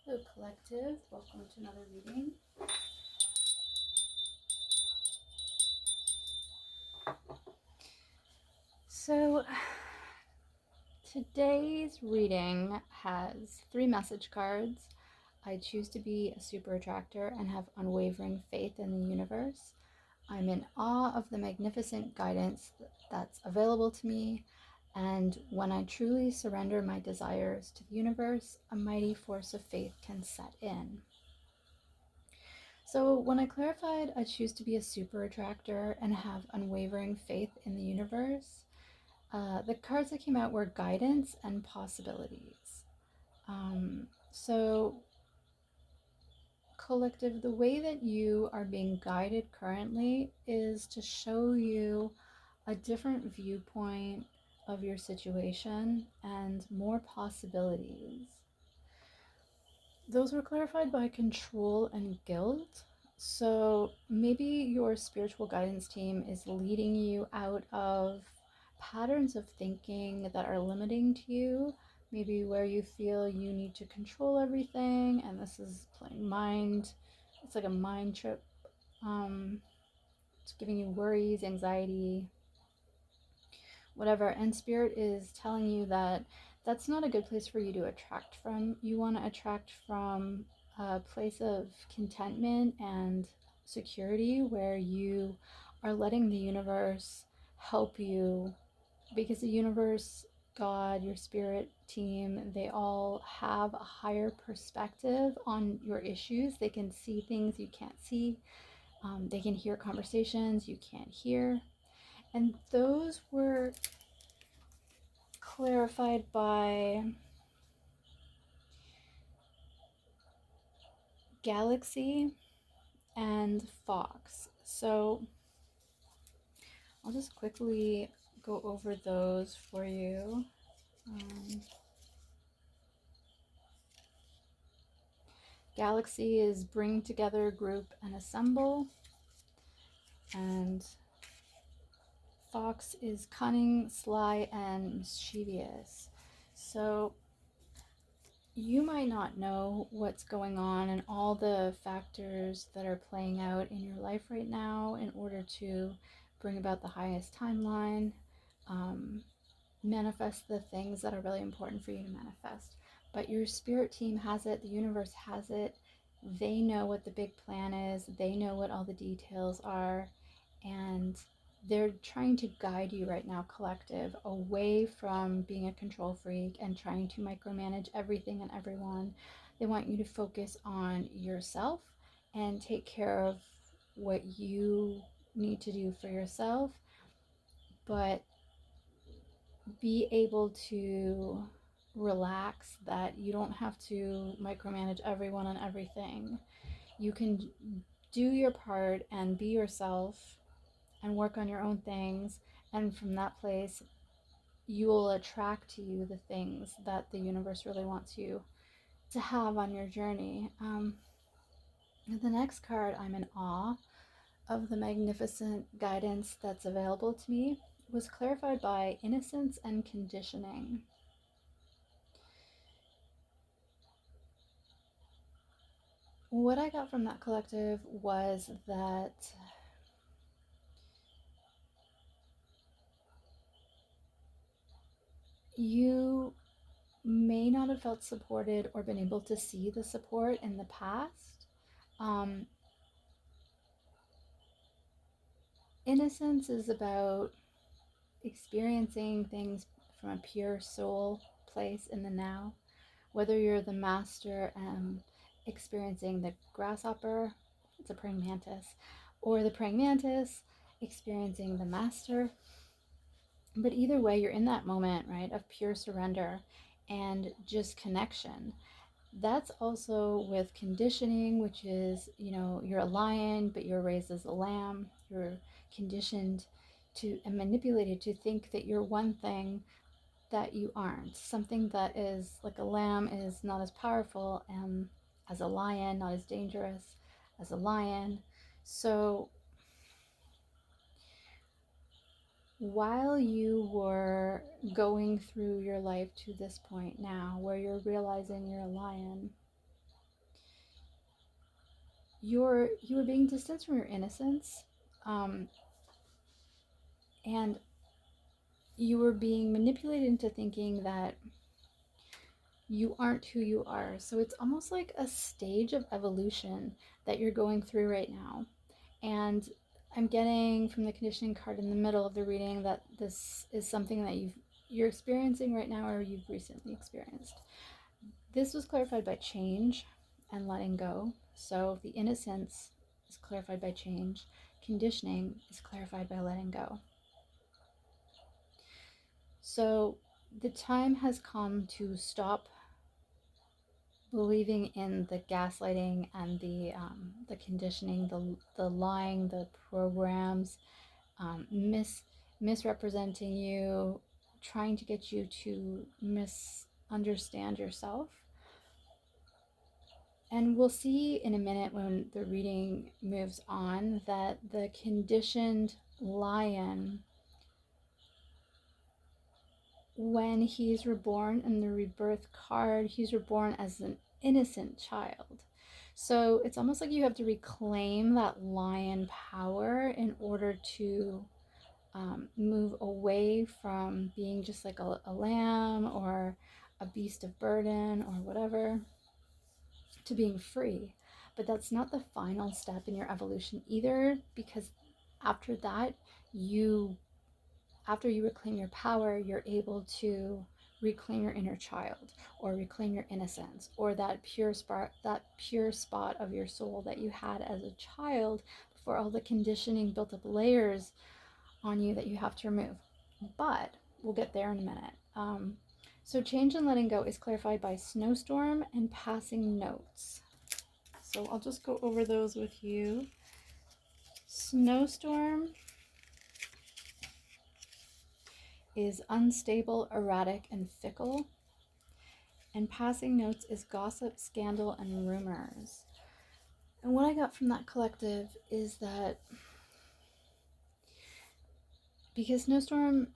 Hello, Collective. Welcome to another reading. So, today's reading has 3 message cards. I choose to be a super attractor and have unwavering faith in the universe. I'm in awe of the magnificent guidance that's available to me. And when I truly surrender my desires to the universe, a mighty force of faith can set in. So, when I clarified I choose to be a super attractor and have unwavering faith in the universe, the cards that came out were guidance and possibilities. So, collective, the way that you are being guided currently is to show you a different viewpoint of your situation and more possibilities. Those were clarified by control and guilt. So maybe your spiritual guidance team is leading you out of patterns of thinking that are limiting to you, maybe where you feel you need to control everything, and this is playing mind. It's like a mind trip. It's giving you worries, anxiety, whatever. And spirit is telling you that that's not a good place for you to attract from. You want to attract from a place of contentment and security where you are letting the universe help you, because the universe, God, your spirit team, they all have a higher perspective on your issues. They can see things you can't see. They can hear conversations you can't hear. And those were clarified by Galaxy and Fox. So I'll just quickly go over those for you. Galaxy is bring together, group, and assemble. And Fox is cunning, sly, and mischievous. So you might not know what's going on and all the factors that are playing out in your life right now in order to bring about the highest timeline, manifest the things that are really important for you to manifest. But your spirit team has it, the universe has it. They know what the big plan is, they know what all the details are, and they're trying to guide you right now, collective, away from being a control freak and trying to micromanage everything and everyone. They want you to focus on yourself and take care of what you need to do for yourself, but be able to relax, that you don't have to micromanage everyone and everything. You can do your part and be yourself and work on your own things, and from that place you will attract to you the things that the universe really wants you to have on your journey. The next card, I'm in awe of the magnificent guidance that's available to me, was clarified by innocence and conditioning. What I got from that collective was that you may not have felt supported or been able to see the support in the past. Innocence is about experiencing things from a pure soul place in the now. Whether you're the master and experiencing the grasshopper, it's a praying mantis, or the praying mantis experiencing the master. But either way, you're in that moment, right, of pure surrender and just connection. That's also with conditioning, which is, you're a lion, but you're raised as a lamb. You're conditioned to and manipulated to think that you're one thing that you aren't. Something that is like a lamb is not as powerful as a lion, not as dangerous as a lion. So while you were going through your life to this point now, where you're realizing you're a lion, you were being distanced from your innocence, um, and you were being manipulated into thinking that you aren't who you are. So it's almost like a stage of evolution that you're going through right now. And I'm getting from the conditioning card in the middle of the reading that this is something that you're experiencing right now or you've recently experienced. This was clarified by change and letting go. So the innocence is clarified by change. Conditioning is clarified by letting go. So the time has come to stop believing in the gaslighting and the conditioning, the lying, the programs, misrepresenting you, trying to get you to misunderstand yourself. And we'll see in a minute when the reading moves on that the conditioned lion, when he's reborn in the rebirth card, he's reborn as an innocent child. So it's almost like you have to reclaim that lion power in order to move away from being just like a lamb or a beast of burden or whatever, to being free. But that's not the final step in your evolution either, because after that, after you reclaim your power, you're able to reclaim your inner child or reclaim your innocence or that pure spot of your soul that you had as a child before all the conditioning built up layers on you that you have to remove. But we'll get there in a minute. So change and letting go is clarified by snowstorm and passing notes. So I'll just go over those with you. Snowstorm is unstable, erratic, and fickle. And passing notes is gossip, scandal, and rumors. And what I got from that collective is that because Snowstorm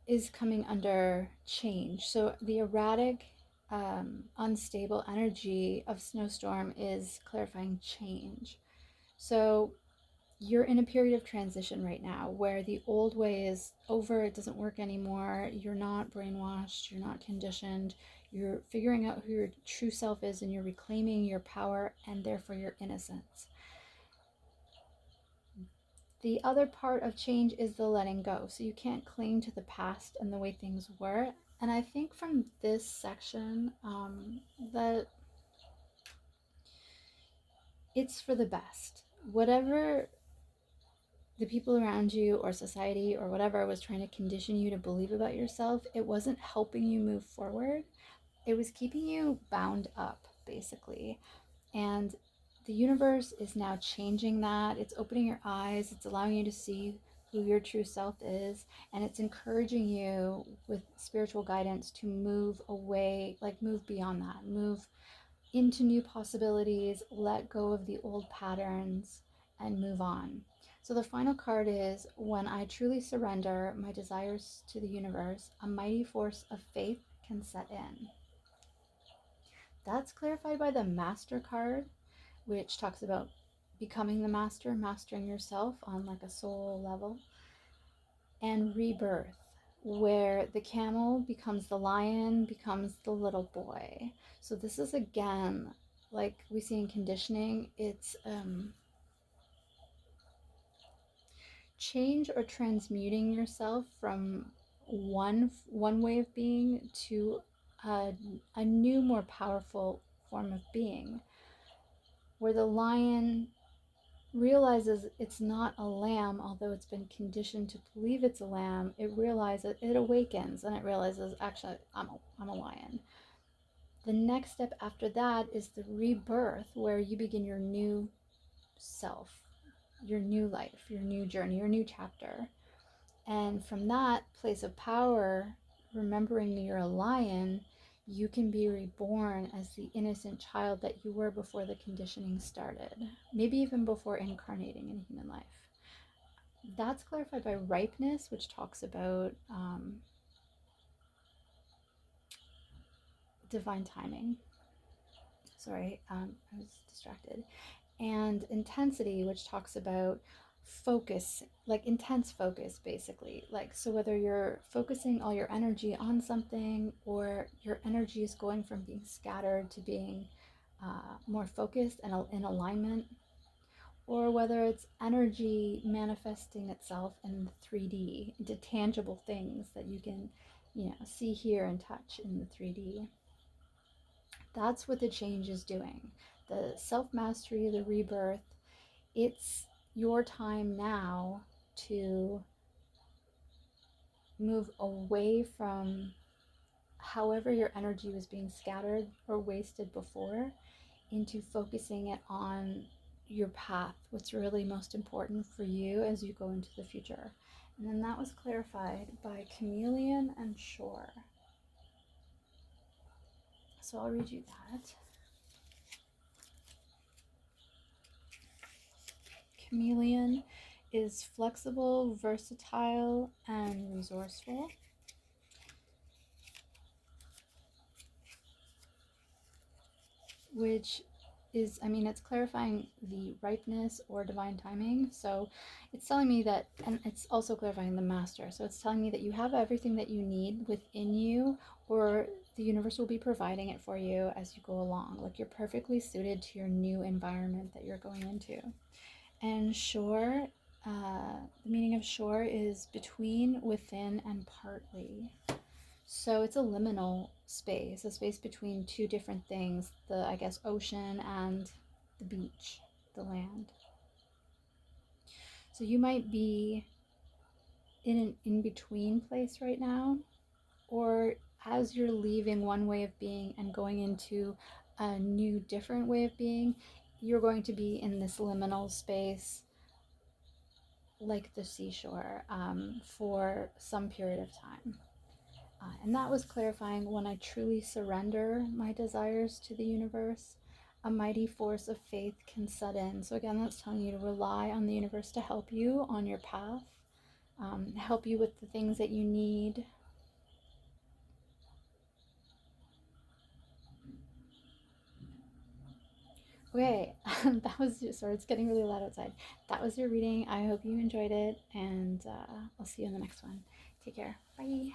is coming under change, so the erratic, unstable energy of Snowstorm is clarifying change. So you're in a period of transition right now where the old way is over, it doesn't work anymore, you're not brainwashed, you're not conditioned, you're figuring out who your true self is and you're reclaiming your power and therefore your innocence. The other part of change is the letting go. So you can't cling to the past and the way things were. And I think from this section that it's for the best. Whatever the people around you or society or whatever was trying to condition you to believe about yourself, it wasn't helping you move forward. It was keeping you bound up, basically. And the universe is now changing that. It's opening your eyes. It's allowing you to see who your true self is. And it's encouraging you with spiritual guidance to move away, like move beyond that, move into new possibilities, let go of the old patterns, and move on. So the final card is, when I truly surrender my desires to the universe, a mighty force of faith can set in. That's clarified by the Master card, which talks about becoming the master, mastering yourself on like a soul level, and rebirth, where the camel becomes the lion, becomes the little boy. So this is again, like we see in conditioning, it's change or transmuting yourself from one way of being to a new, more powerful form of being, where the lion realizes it's not a lamb, although it's been conditioned to believe it's a lamb. It realizes, it awakens, and it realizes, actually, I'm a lion. The next step after that is the rebirth, where you begin your new self, your new life, your new journey, your new chapter. And from that place of power, remembering you're a lion, you can be reborn as the innocent child that you were before the conditioning started, maybe even before incarnating in human life. That's clarified by ripeness, which talks about divine timing. Sorry, I was distracted. and intensity, which talks about focus, like intense focus, basically. Like, so whether you're focusing all your energy on something, or your energy is going from being scattered to being more focused and in alignment, or whether it's energy manifesting itself in 3D into tangible things that you can, see, hear, and touch in the 3D. That's what the change is doing. The self mastery, the rebirth, it's your time now to move away from however your energy was being scattered or wasted before, into focusing it on your path, what's really most important for you as you go into the future. And then that was clarified by Chameleon and Shore. So I'll read you that. Chameleon is flexible, versatile, and resourceful. Which is, I mean, it's clarifying the ripeness or divine timing. So it's telling me that, and it's also clarifying the master. So it's telling me that you have everything that you need within you, or the universe will be providing it for you as you go along. Like, you're perfectly suited to your new environment that you're going into. And shore, the meaning of shore is between, within, and partly. So it's a liminal space, a space between two different things, the, I guess, ocean and the beach, the land. So you might be in an in-between place right now, or as you're leaving one way of being and going into a new, different way of being, you're going to be in this liminal space, like the seashore, for some period of time. And that was clarifying when I truly surrender my desires to the universe, a mighty force of faith can set in. So, again, that's telling you to rely on the universe to help you on your path, help you with the things that you need. Okay, that was your, sorry, it's getting really loud outside. That was your reading. I hope you enjoyed it, and I'll see you in the next one. Take care. Bye.